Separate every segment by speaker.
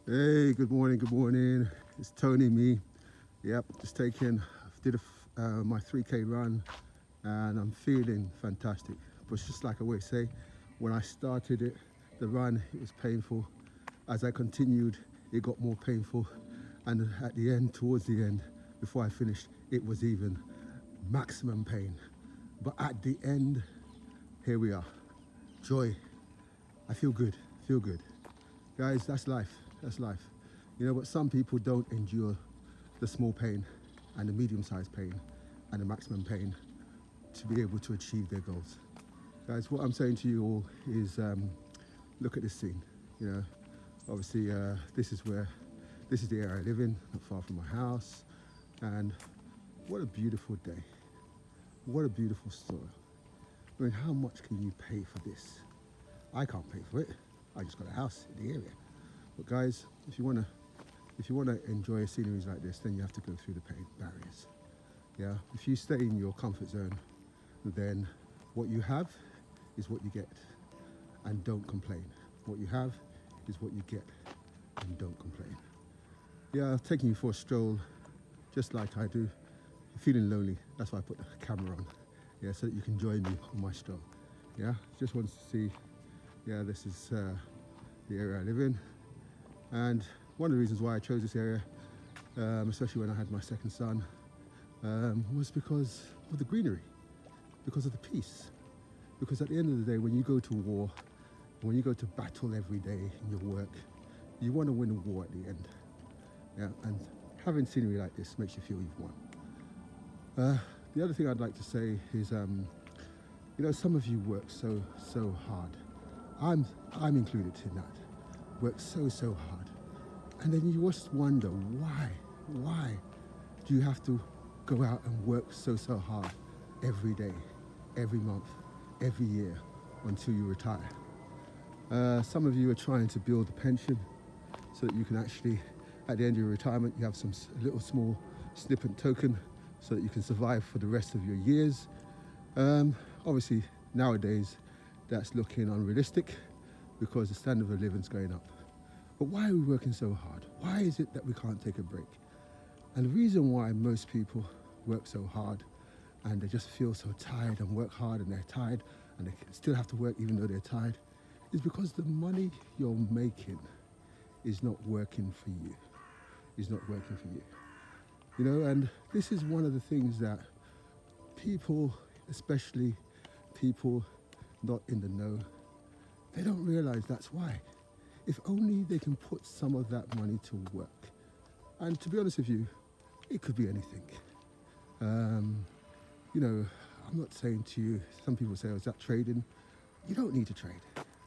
Speaker 1: Hey, good morning, good morning. It's Tony, me. Yep, just did my 3K run and I'm feeling fantastic. But just like I always say, when I started the run, it was painful. As I continued, it got more painful. And at the end, towards the end, before I finished, it was even maximum pain. But at the end, here we are. Joy. I feel good, feel good. Guys, that's life, that's life. You know, but some people don't endure the small pain and the medium-sized pain and the maximum pain to be able to achieve their goals. Guys, what I'm saying to you all is look at this scene. You know, obviously this is the area I live in, not far from my house. And what a beautiful day. What a beautiful story. I mean, how much can you pay for this? I can't pay for it. I just got a house in the area. But guys, if you wanna enjoy sceneries like this, then you have to go through the pain barriers. Yeah. If you stay in your comfort zone, then what you have is what you get, and don't complain. What you have is what you get, and don't complain. Yeah, I've taken you for a stroll, just like I do. You're feeling lonely. That's why I put the camera on. Yeah, so that you can join me on my stroll. Yeah, just wanted to see. Yeah, this is the area I live in, and one of the reasons why I chose this area, especially when I had my second son, was because of the greenery, because of the peace. Because at the end of the day, when you go to war, when you go to battle every day in your work, you want to win a war at the end. Yeah, and having scenery like this makes you feel you've won. The other thing I'd like to say is, you know, some of you work so hard. I'm included in that. Work so hard, and then you just wonder why do you have to go out and work so hard every day, every month, every year until you retire. Some of you are trying to build a pension so that you can actually, at the end of your retirement, you have some little small snippet token so that you can survive for the rest of your years. Obviously, nowadays, that's looking unrealistic because the standard of living is going up. But why are we working so hard? Why is it that we can't take a break? And the reason why most people work so hard and they just feel so tired and work hard and they're tired and they still have to work even though they're tired is because the money you're making is not working for you. Is not working for you. You know, and this is one of the things that people, especially people not in the know, they don't realize that's why. If only they can put some of that money to work. And to be honest with you, it could be anything. You know, I'm not saying to you, some people say, oh, is that trading? You don't need to trade.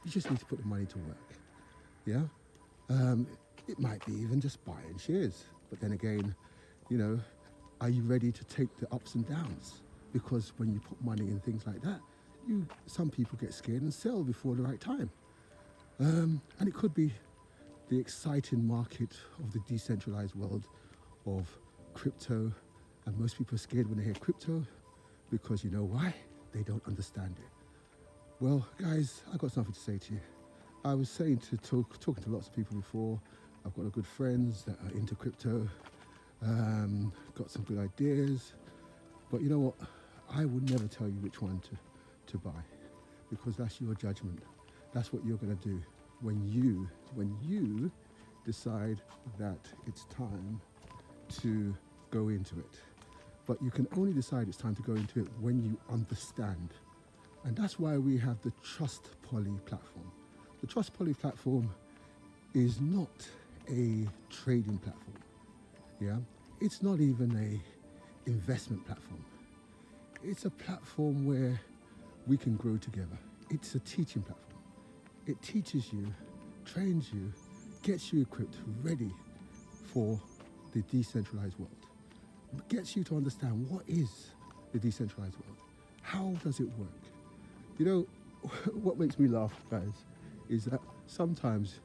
Speaker 1: You just need to put the money to work. Yeah? It might be even just buying shares. But then again, you know, are you ready to take the ups and downs? Because when you put money in things like that, some people get scared and sell before the right time. And it could be the exciting market of the decentralized world of crypto. And most people are scared when they hear crypto because you know why? They don't understand it. Well, guys, I've got something to say to you. I was saying talking to lots of people before. I've got good friends that are into crypto, got some good ideas. But you know what? I would never tell you which one to buy because that's your judgment. That's what you're going to do when you decide that it's time to go into it. But you can only decide it's time to go into it when you understand. And that's why we have the Trust Poly platform. The Trust Poly platform is not a trading platform. Yeah, it's not even a investment platform. It's a platform where we can grow together. It's a teaching platform. It teaches you, trains you, gets you equipped, ready for the decentralized world. It gets you to understand what is the decentralized world. How does it work? You know, what makes me laugh, guys, is that sometimes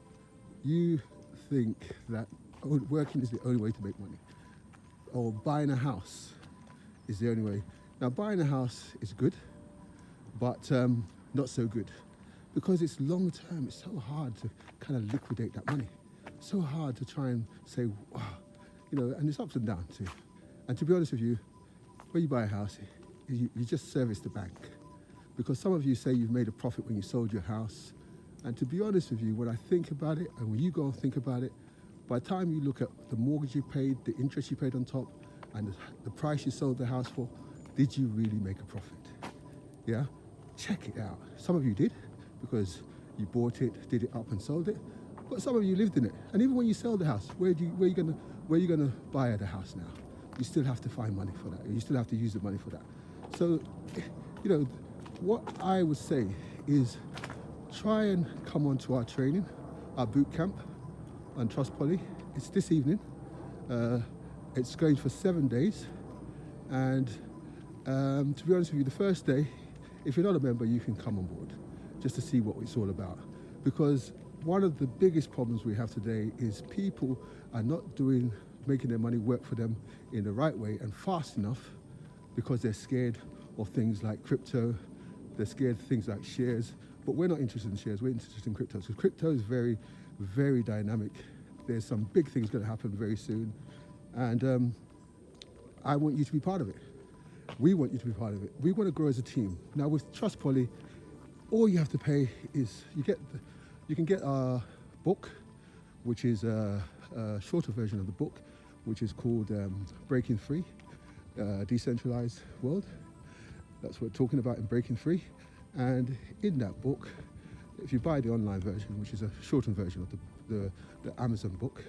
Speaker 1: you think that working is the only way to make money, or buying a house is the only way. Now, buying a house is good, but not so good, because it's long term. It's so hard to kind of liquidate that money. So hard to try and say, wow, and it's ups and downs too. And to be honest with you, when you buy a house, you just service the bank. Because some of you say you've made a profit when you sold your house. And to be honest with you, when I think about it, and when you go and think about it, by the time you look at the mortgage you paid, the interest you paid on top, and the price you sold the house for, did you really make a profit? Yeah? Check it out. Some of you did, because you bought it, did it up and sold it. But some of you lived in it. And even when you sell the house, where are you gonna buy the house now? You still have to find money for that. You still have to use the money for that. So, what I would say is try and come onto our training, our boot camp on Trust Poly. It's this evening. It's going for 7 days. And to be honest with you, the first day, if you're not a member, you can come on board just to see what it's all about. Because one of the biggest problems we have today is people are not making their money work for them in the right way and fast enough, because they're scared of things like crypto, they're scared of things like shares. But we're not interested in shares, we're interested in crypto. So crypto is very, very dynamic. There's some big things going to happen very soon. And I want you to be part of it. We want you to be part of it. We want to grow as a team. Now with Trust Poly, all you have to pay is you can get our book, which is a shorter version of the book, which is called Breaking Free, Decentralized World. That's what we're talking about in Breaking Free. And in that book, if you buy the online version, which is a shortened version of the Amazon book,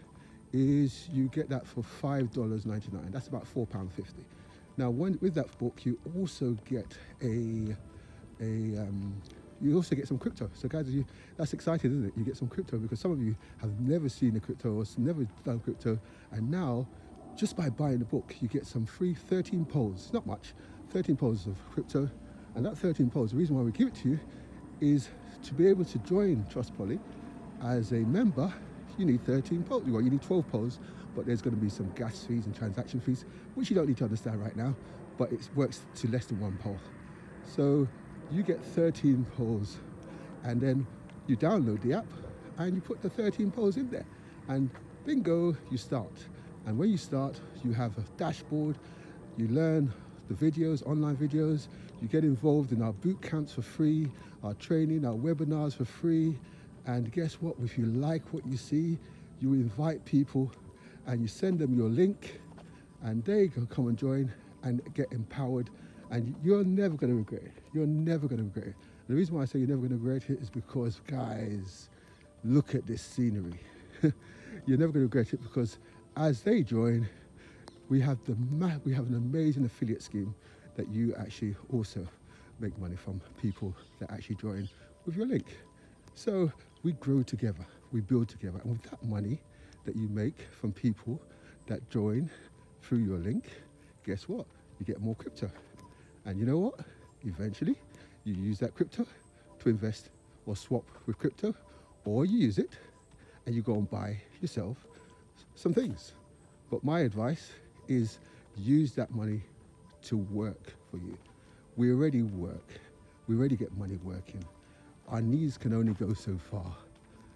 Speaker 1: is you get that for $5.99. That's about £4.50. Now, with that book, you also get you also get some crypto. So guys, that's exciting, isn't it? You get some crypto, because some of you have never seen a crypto or never done crypto. And now, just by buying the book, you get some free 13 polls, not much, 13 polls of crypto. And that 13 polls, the reason why we give it to you is to be able to join Trust Poly as a member. You need 13 polls, well, you need 12 polls, but there's going to be some gas fees and transaction fees, which you don't need to understand right now, but it works to less than one poll. So you get 13 polls, and then you download the app and you put the 13 polls in there, and bingo, you start. And when you start, you have a dashboard, you learn the videos, online videos, you get involved in our boot camps for free, our training, our webinars for free. And guess what? If you like what you see, you invite people and you send them your link, and they can come and join and get empowered. And you're never going to regret it. You're never going to regret it. The reason why I say you're never going to regret it is because, guys, look at this scenery. You're never going to regret it, because as they join, we have an amazing affiliate scheme that you actually also make money from people that actually join with your link. So we grow together, we build together, and with that money that you make from people that join through your link, guess what? You get more crypto. And you know what? Eventually, you use that crypto to invest or swap with crypto, or you use it and you go and buy yourself some things. But my advice is use that money to work for you. We already work. We already get money working. Our knees can only go so far.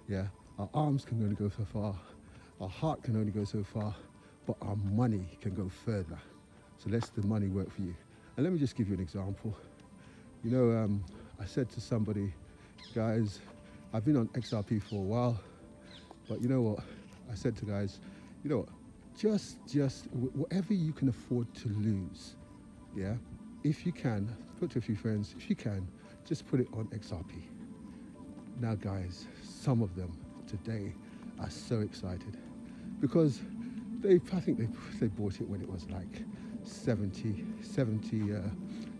Speaker 1: Yeah, our arms can only go so far. Our heart can only go so far, but our money can go further. So let the money work for you. And let me just give you an example. I said to somebody, guys, I've been on XRP for a while, but you know what? I said to guys, you know what? Just whatever you can afford to lose, yeah? If you can, talk to a few friends, if you can, just put it on XRP. Now guys, some of them today are so excited because I think they bought it when it was like 70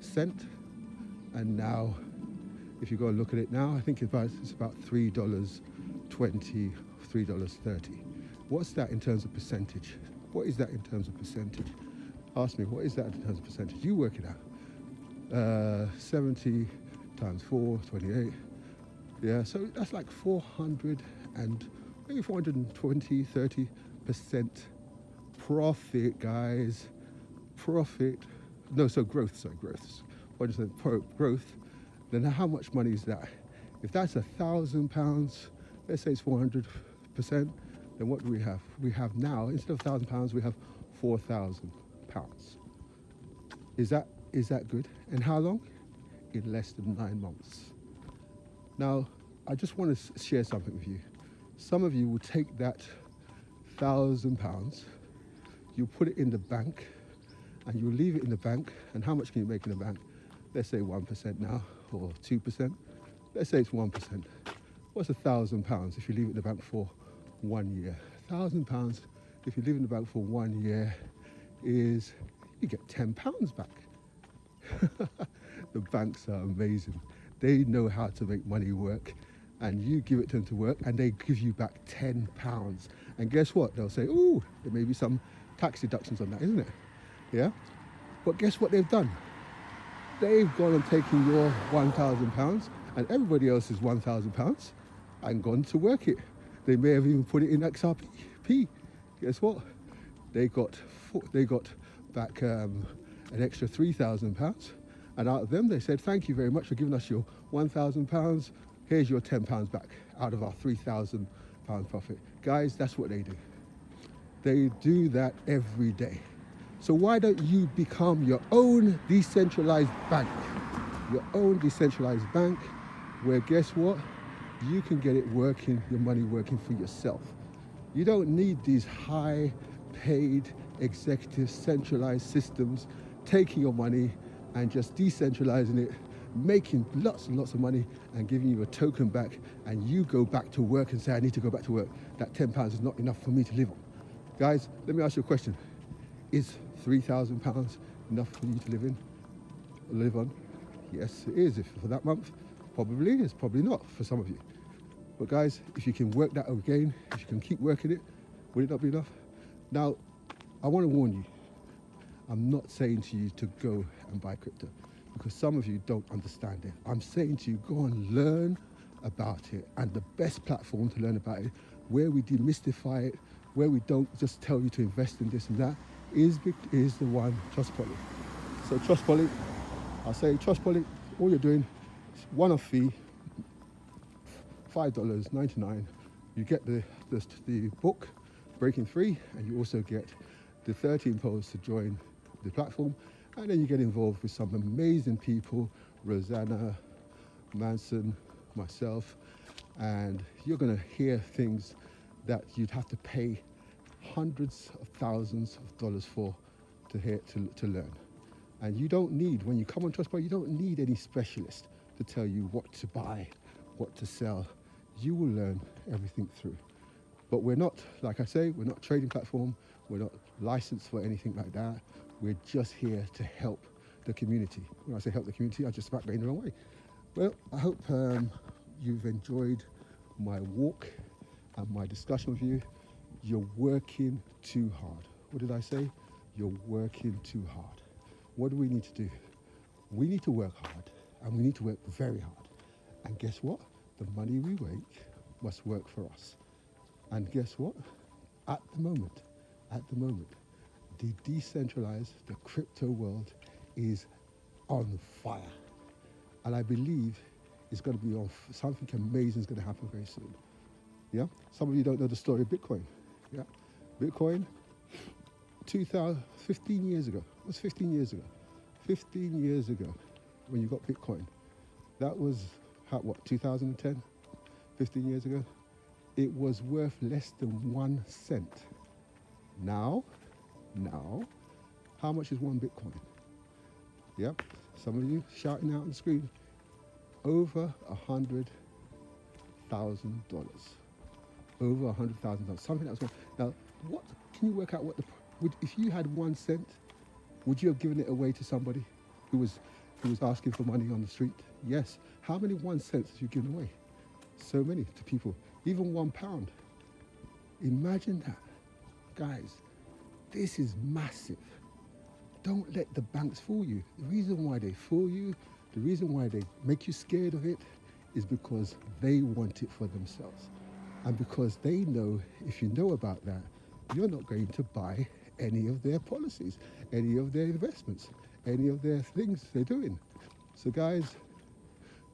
Speaker 1: cent, and now if you go and look at it now, I think it's about $3.20, $3.30. What's that in terms of percentage? What is that in terms of percentage? Ask me, what is that in terms of percentage? You work it out. 70 times 4, 28. Yeah, so that's like 400 and maybe 420, 30% profit, guys. Profit. No, so growth. What is it? Growth. Then how much money is that? If that's £1,000, let's say it's 400%, then what do we have? We have now, instead of £1,000, we have £4,000. Is that good? And how long? In less than 9 months. Now, I just want to share something with you. Some of you will take that £1,000, you put it in the bank, and you leave it in the bank. And how much can you make in the bank? Let's say 1% now, or 2%. Let's say it's 1%. What's £1,000 if you leave it in the bank for 1 year? £1,000 if you leave it in the bank for 1 year is, you get £10 back. The banks are amazing. They know how to make money work, and you give it to them to work and they give you back £10. And guess what? They'll say, oh, there may be some tax deductions on that, isn't it? Yeah? But guess what they've done? They've gone and taken your £1,000 and everybody else's £1,000 and gone to work it. They may have even put it in XRP. Guess what? They got back an extra £3,000, and out of them they said, thank you very much for giving us your £1,000. Here's your £10 back out of our £3,000 profit. Guys, that's what they do. They do that every day. So why don't you become your own decentralized bank? Your own decentralized bank, where guess what? You can get it working, your money working for yourself. You don't need these high paid executive centralized systems taking your money and just decentralizing it, making lots and lots of money and giving you a token back, and you go back to work and say, I need to go back to work. That £10 is not enough for me to live on. Guys, let me ask you a question. Is £3,000 enough for you to live on? Yes, it is. If for that month, probably is, probably not for some of you. But guys, if you can work that again, if you can keep working it, will it not be enough? Now, I want to warn you, I'm not saying to you to go and buy crypto, because some of you don't understand it. I'm saying to you, go and learn about it, and the best platform to learn about it, where we demystify it, where we don't just tell you to invest in this and that, is the one, Trustpoly. So Trustpoly, I'll say Trustpoly, all you're doing is one-off fee, $5.99. You get the book, Breaking Free, and you also get the 13 posts to join the platform. And then you get involved with some amazing people, Rosanna, Manson, myself, and you're gonna hear things that you'd have to pay hundreds of thousands of dollars for to learn. And you don't need, when you come on Trustpoly, you don't need any specialist to tell you what to buy, what to sell. You will learn everything through. But we're not, like I say, we're not a trading platform. We're not licensed for anything like that. We're just here to help the community. When I say help the community, I just about going the wrong way. Well, I hope you've enjoyed my walk and my discussion with you. You're working too hard. What did I say? You're working too hard. What do we need to do? We need to work hard, and we need to work very hard. And guess what? The money we make must work for us. And guess what? At the moment, the decentralized, the crypto world is on fire. And I believe it's going to be on, something amazing is going to happen very soon. Yeah? Some of you don't know the story of Bitcoin. Yeah? Bitcoin, 15 years ago. What's 15 years ago? 15 years ago, when you got Bitcoin, that was, 2010? 15 years ago? It was worth less than 1 cent. Now, how much is one Bitcoin? Yep, some of you shouting out on the screen, over $100,000. Over $100,000, something that's worth. Now, what can you work out? If you had 1 cent, would you have given it away to somebody who was asking for money on the street? Yes. How many 1 cents have you given away? So many to people. Even £1. Imagine that, guys. This is massive. Don't let the banks fool you. The reason why they fool you, the reason why they make you scared of it, is because they want it for themselves. And because they know, if you know about that, you're not going to buy any of their policies, any of their investments, any of their things they're doing. So guys,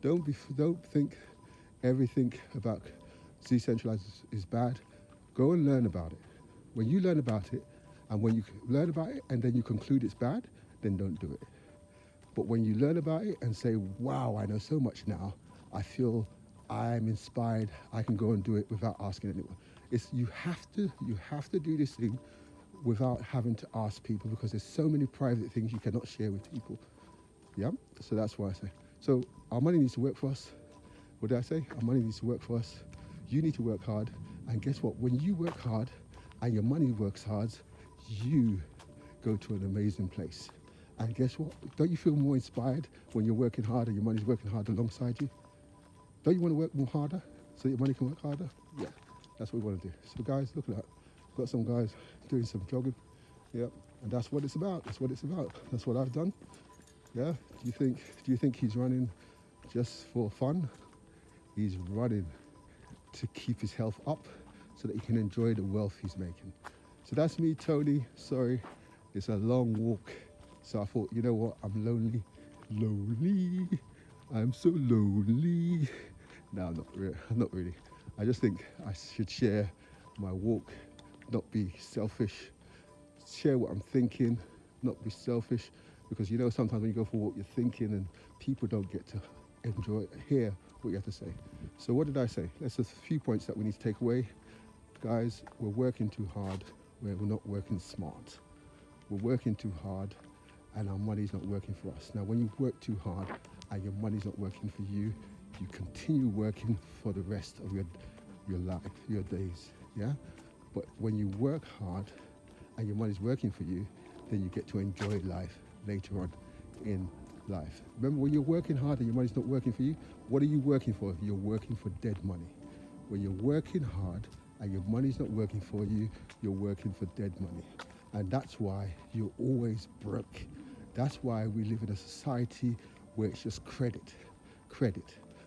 Speaker 1: don't think everything about decentralized is bad. Go and learn about it. When you learn about it, and when you learn about it and then you conclude it's bad, then don't do it. But when you learn about it and say, wow, I know so much now, I feel I'm inspired, I can go and do it without asking anyone. You have to do this thing without having to ask people, because there's so many private things you cannot share with people. Yeah, so that's why I say. So our money needs to work for us. What did I say? Our money needs to work for us. You need to work hard. And guess what? When you work hard and your money works hard, you go to an amazing place. And guess what? Don't you feel more inspired when you're working hard and your money's working hard alongside you? Don't you want to work more harder so your money can work harder? Yeah, that's what we want to do. So guys, look at that. Got some guys doing some jogging. Yeah, and that's what it's about. That's what it's about. That's what I've done. Yeah. Do you think he's running just for fun? He's running to keep his health up so that he can enjoy the wealth he's making. So that's me, Tony. Sorry, it's a long walk. So I thought, you know what? I'm lonely. I'm so lonely. No, I'm not really. I just think I should share my walk, not be selfish. Share what I'm thinking, not be selfish. Because you know, sometimes when you go for a walk, you're thinking and people don't get to hear what you have to say. So what did I say? There's a few points that we need to take away. Guys, we're working too hard where we're not working smart. We're working too hard and our money's not working for us. Now, when you work too hard and your money's not working for you, you continue working for the rest of your life, your days, yeah? But when you work hard and your money's working for you, then you get to enjoy life later on in life. Remember, when you're working hard and your money's not working for you, what are you working for? You're working for dead money. When you're working hard and your money's not working for you, you're working for dead money. And that's why you're always broke. That's why we live in a society where it's just credit.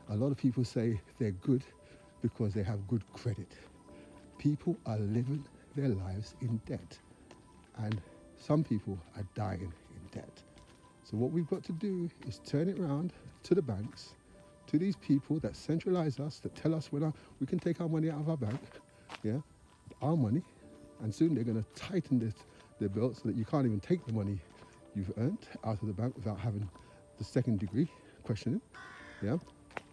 Speaker 1: A lot of people say they're good because they have good credit. People are living their lives in debt. And some people are dying in debt. So what we've got to do is turn it around to the banks, to these people that centralize us, that tell us when we can take our money out of our bank, yeah, our money, and soon they're going to tighten their belt so that you can't even take the money you've earned out of the bank without having the second degree questioning, yeah.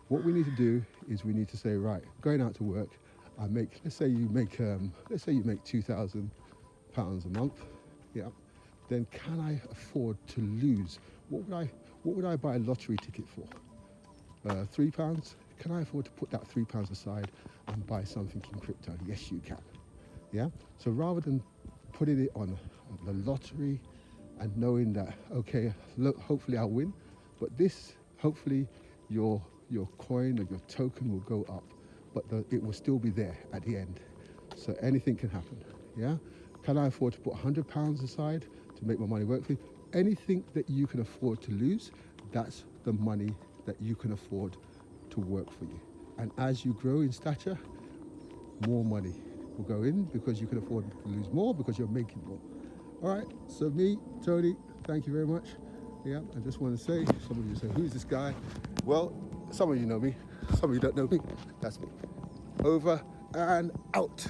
Speaker 1: What we need to do is we need to say, right, going out to work, let's say you make £2,000 a month, yeah. Then can I afford to lose? What would I buy a lottery ticket for? £3? Can I afford to put that £3 aside and buy something in crypto? Yes, you can. Yeah. So rather than putting it on the lottery and knowing that, okay, look, hopefully I'll win, but this, hopefully your coin or your token will go up, but it will still be there at the end. So anything can happen. Yeah. Can I afford to put £100 aside to make my money work for you? Anything that you can afford to lose, that's the money that you can afford to work for you. And as you grow in stature, more money will go in because you can afford to lose more because you're making more. All right, so me, Tony, thank you very much. Yeah, I just want to say, some of you say, who's this guy? Well, some of you know me, some of you don't know me. That's me. Over and out.